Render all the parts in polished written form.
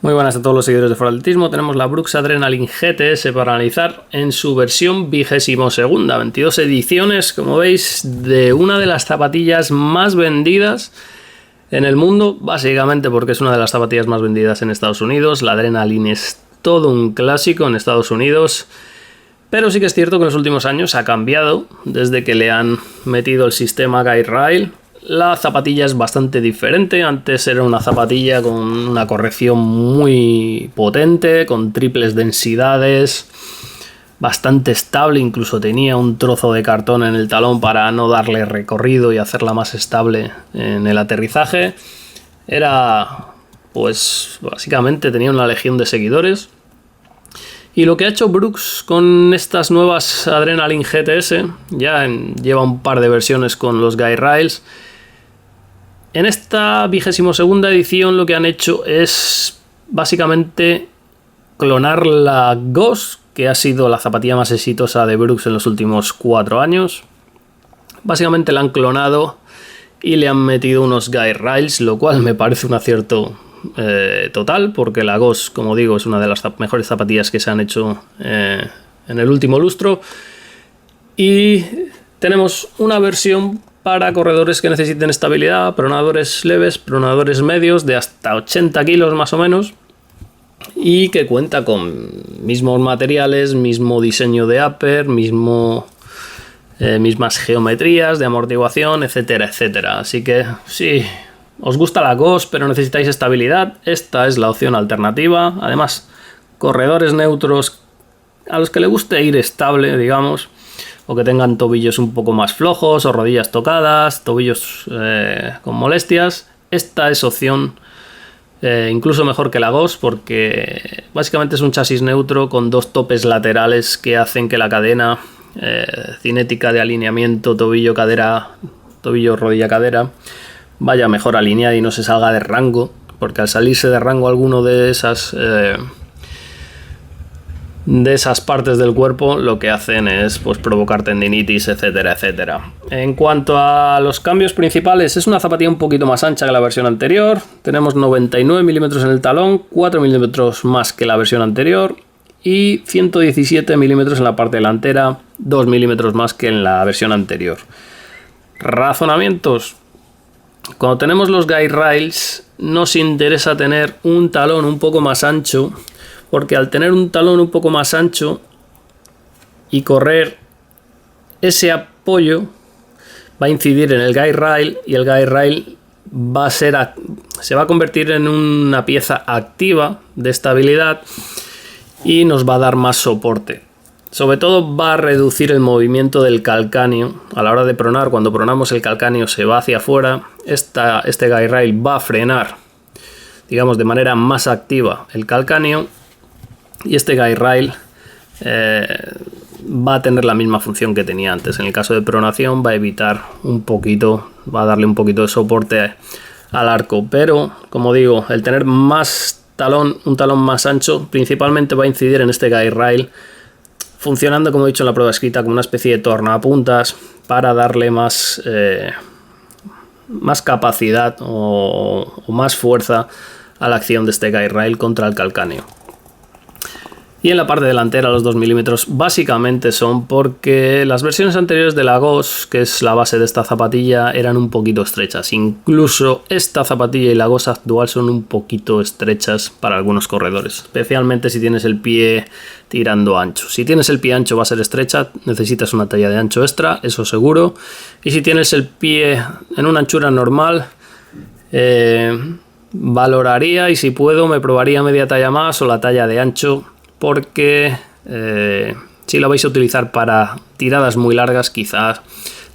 Muy buenas a todos los seguidores de For Atletismo. Tenemos la Brooks Adrenaline GTS para analizar en su versión 22ª, 22 ediciones, como veis, de una de las zapatillas más vendidas en el mundo, básicamente porque es una de las zapatillas más vendidas en Estados Unidos. La Adrenaline es todo un clásico en Estados Unidos, pero sí que es cierto que en los últimos años ha cambiado desde que le han metido el sistema Guide Rail. La zapatilla es bastante diferente. Antes era una zapatilla con una corrección muy potente, con triples densidades, bastante estable, incluso tenía un trozo de cartón en el talón para no darle recorrido y hacerla más estable en el aterrizaje. Era, pues básicamente tenía una legión de seguidores. Y lo que ha hecho Brooks con estas nuevas Adrenaline GTS, ya lleva un par de versiones con los Guide Rails. En esta 22ª edición lo que han hecho es básicamente clonar la Ghost, que ha sido la zapatilla más exitosa de Brooks en los últimos 4 años. Básicamente la han clonado y le han metido unos Guide Rails, lo cual me parece un acierto total, porque la Ghost, como digo, es una de las mejores zapatillas que se han hecho en el último lustro. Y tenemos una versión para corredores que necesiten estabilidad, pronadores leves, pronadores medios de hasta 80 kilos más o menos, y que cuenta con mismos materiales, mismo diseño de upper, mismas geometrías de amortiguación, etcétera, etcétera. Así que si os gusta la Ghost pero necesitáis estabilidad, esta es la opción alternativa. Además, corredores neutros a los que le guste ir estable, digamos, o que tengan tobillos un poco más flojos o rodillas tocadas, tobillos con molestias, esta es opción incluso mejor que la Ghost, porque básicamente es un chasis neutro con 2 topes laterales que hacen que la cadena cinética de alineamiento tobillo-cadera, tobillo-rodilla-cadera vaya mejor alineada y no se salga de rango, porque al salirse de rango alguno de esas partes del cuerpo, lo que hacen es pues provocar tendinitis, etcétera, etcétera. En cuanto a los cambios principales, es una zapatilla un poquito más ancha que la versión anterior. Tenemos 99 milímetros en el talón, 4 milímetros más que la versión anterior, y 117 milímetros en la parte delantera, 2 milímetros más que en la versión anterior. Razonamientos: cuando tenemos los Guide Rails, nos interesa tener un talón un poco más ancho, porque al tener un talón un poco más ancho y correr, ese apoyo va a incidir en el Guide Rail, y el Guide Rail se va a convertir en una pieza activa de estabilidad y nos va a dar más soporte. Sobre todo va a reducir el movimiento del calcáneo a la hora de pronar. Cuando pronamos, el calcáneo se va hacia afuera. Este Guide Rail va a frenar, digamos, de manera más activa el calcáneo, y este Guide Rail va a tener la misma función que tenía antes. En el caso de pronación va a evitar va a darle un poquito de soporte al arco, pero como digo, el tener un talón más ancho principalmente va a incidir en este Guide Rail, funcionando, como he dicho en la prueba escrita, como una especie de tornapuntas para darle más capacidad o más fuerza a la acción de este Guide Rail contra el calcáneo. Y en la parte delantera los 2 milímetros básicamente son porque las versiones anteriores de la Ghost, que es la base de esta zapatilla, eran un poquito estrechas. Incluso esta zapatilla y la Ghost actual son un poquito estrechas para algunos corredores, especialmente si tienes el pie tirando ancho. Si tienes el pie ancho va a ser estrecha, necesitas una talla de ancho extra, eso seguro. Y si tienes el pie en una anchura normal, valoraría, y si puedo me probaría media talla más o la talla de ancho, porque si la vais a utilizar para tiradas muy largas, quizás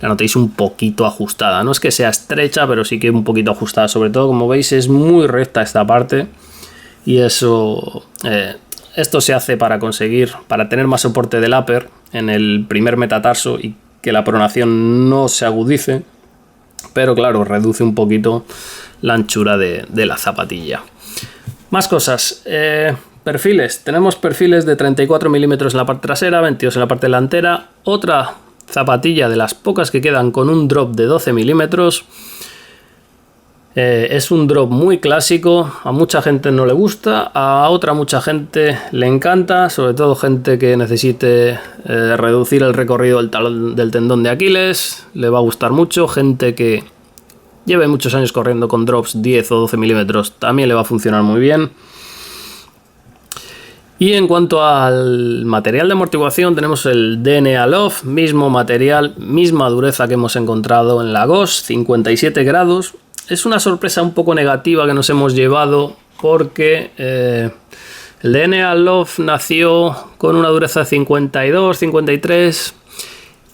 la notéis un poquito ajustada. No es que sea estrecha, pero sí que un poquito ajustada. Sobre todo, como veis, es muy recta esta parte, y eso esto se hace para tener más soporte del upper en el primer metatarso y que la pronación no se agudice, pero claro, reduce un poquito la anchura de la zapatilla. Más cosas. Perfiles. Tenemos perfiles de 34 milímetros en la parte trasera, 22 en la parte delantera. Otra zapatilla de las pocas que quedan con un drop de 12 milímetros. Es un drop muy clásico, a mucha gente no le gusta, a otra mucha gente le encanta, sobre todo gente que necesite reducir el recorrido del tendón de Aquiles, le va a gustar mucho, gente que lleve muchos años corriendo con drops 10 o 12 milímetros también le va a funcionar muy bien. Y en cuanto al material de amortiguación, tenemos el DNA Love, mismo material, misma dureza que hemos encontrado en la Ghost, 57 grados. Es una sorpresa un poco negativa que nos hemos llevado porque el DNA Love nació con una dureza de 52, 53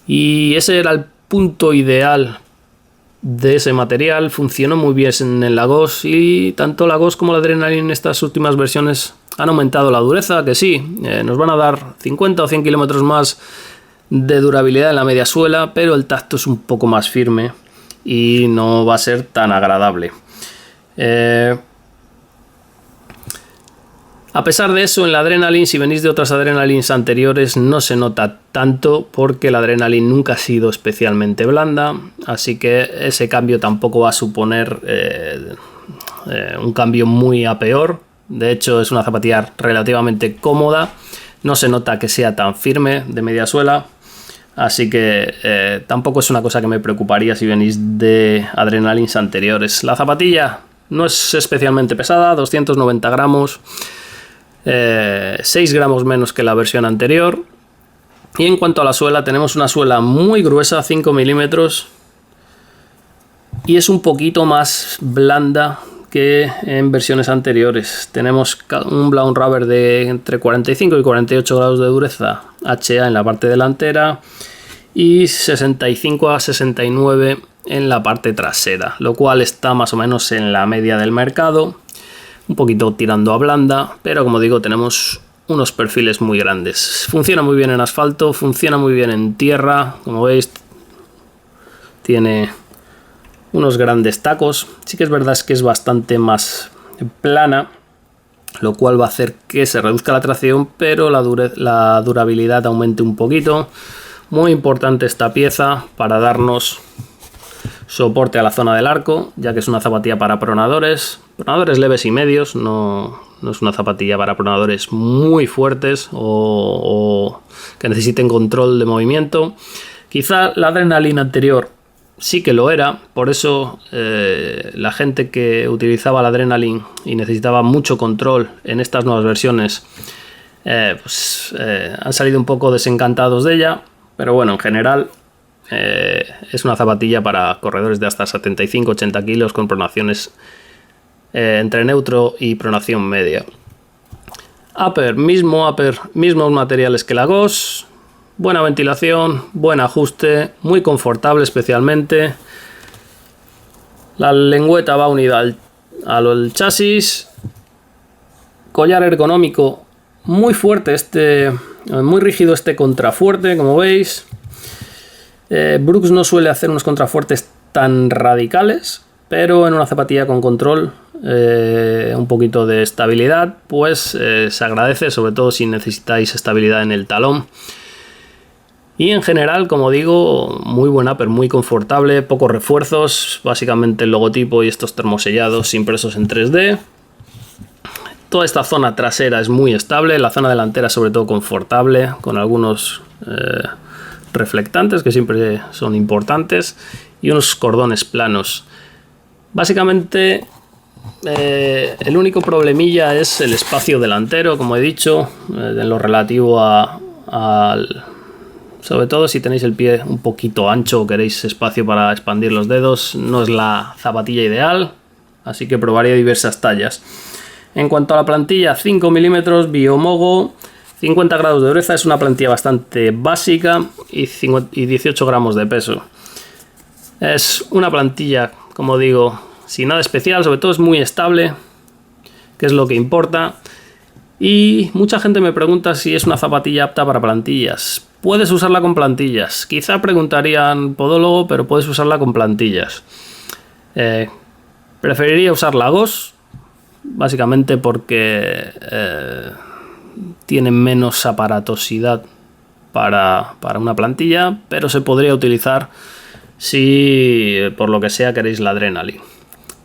y ese era el punto ideal de ese material. Funcionó muy bien en la Ghost y tanto la Ghost como la Adrenaline en estas últimas versiones han aumentado la dureza, que sí, nos van a dar 50 o 100 kilómetros más de durabilidad en la media suela, pero el tacto es un poco más firme y no va a ser tan agradable. A pesar de eso, en la Adrenaline, si venís de otras Adrenalines anteriores, no se nota tanto porque la Adrenaline nunca ha sido especialmente blanda, así que ese cambio tampoco va a suponer un cambio muy a peor. De hecho, es una zapatilla relativamente cómoda, no se nota que sea tan firme de media suela. Así que tampoco es una cosa que me preocuparía si venís de Adrenalines anteriores. La zapatilla no es especialmente pesada, 290 gramos, 6 gramos menos que la versión anterior. Y en cuanto a la suela, tenemos una suela muy gruesa, 5 milímetros, y es un poquito más blanda que en versiones anteriores. Tenemos un brown rubber de entre 45 y 48 grados de dureza HA en la parte delantera y 65 a 69 en la parte trasera, lo cual está más o menos en la media del mercado, un poquito tirando a blanda, pero como digo, tenemos unos perfiles muy grandes. Funciona muy bien en asfalto, funciona muy bien en tierra, como veis tiene unos grandes tacos. Sí que es verdad que es bastante más plana, lo cual va a hacer que se reduzca la tracción, pero la durabilidad aumente un poquito. Muy importante esta pieza para darnos soporte a la zona del arco, ya que es una zapatilla para pronadores leves y medios, no es una zapatilla para pronadores muy fuertes o que necesiten control de movimiento. Quizá la Adrenaline anterior sí que lo era, por eso la gente que utilizaba la Adrenaline y necesitaba mucho control en estas nuevas versiones han salido un poco desencantados de ella, pero bueno, en general es una zapatilla para corredores de hasta 75-80 kilos con pronaciones entre neutro y pronación media. Mismos materiales que la Ghost. Buena ventilación, buen ajuste, muy confortable especialmente. La lengüeta va unida al chasis. Collar ergonómico muy fuerte, muy rígido este contrafuerte, como veis. Brooks no suele hacer unos contrafuertes tan radicales, pero en una zapatilla con control, un poquito de estabilidad, pues se agradece, sobre todo si necesitáis estabilidad en el talón. Y en general, como digo, muy buen upper, muy confortable, pocos refuerzos, básicamente el logotipo y estos termosellados impresos en 3D. Toda esta zona trasera es muy estable, la zona delantera sobre todo confortable, con algunos reflectantes que siempre son importantes y unos cordones planos. Básicamente el único problemilla es el espacio delantero, como he dicho, en lo relativo al... Sobre todo si tenéis el pie un poquito ancho o queréis espacio para expandir los dedos, no es la zapatilla ideal, así que probaría diversas tallas. En cuanto a la plantilla, 5 milímetros, Biomogo, 50 grados de dureza, es una plantilla bastante básica y 18 gramos de peso. Es una plantilla, como digo, sin nada especial, sobre todo es muy estable, que es lo que importa. Y mucha gente me pregunta si es una zapatilla apta para plantillas. Puedes usarla con plantillas. Quizá preguntarían podólogo, pero puedes usarla con plantillas. Preferiría usar la Ghost, básicamente porque tiene menos aparatosidad para una plantilla, pero se podría utilizar si por lo que sea queréis la Adrenaline.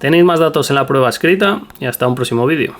Tenéis más datos en la prueba escrita y hasta un próximo vídeo.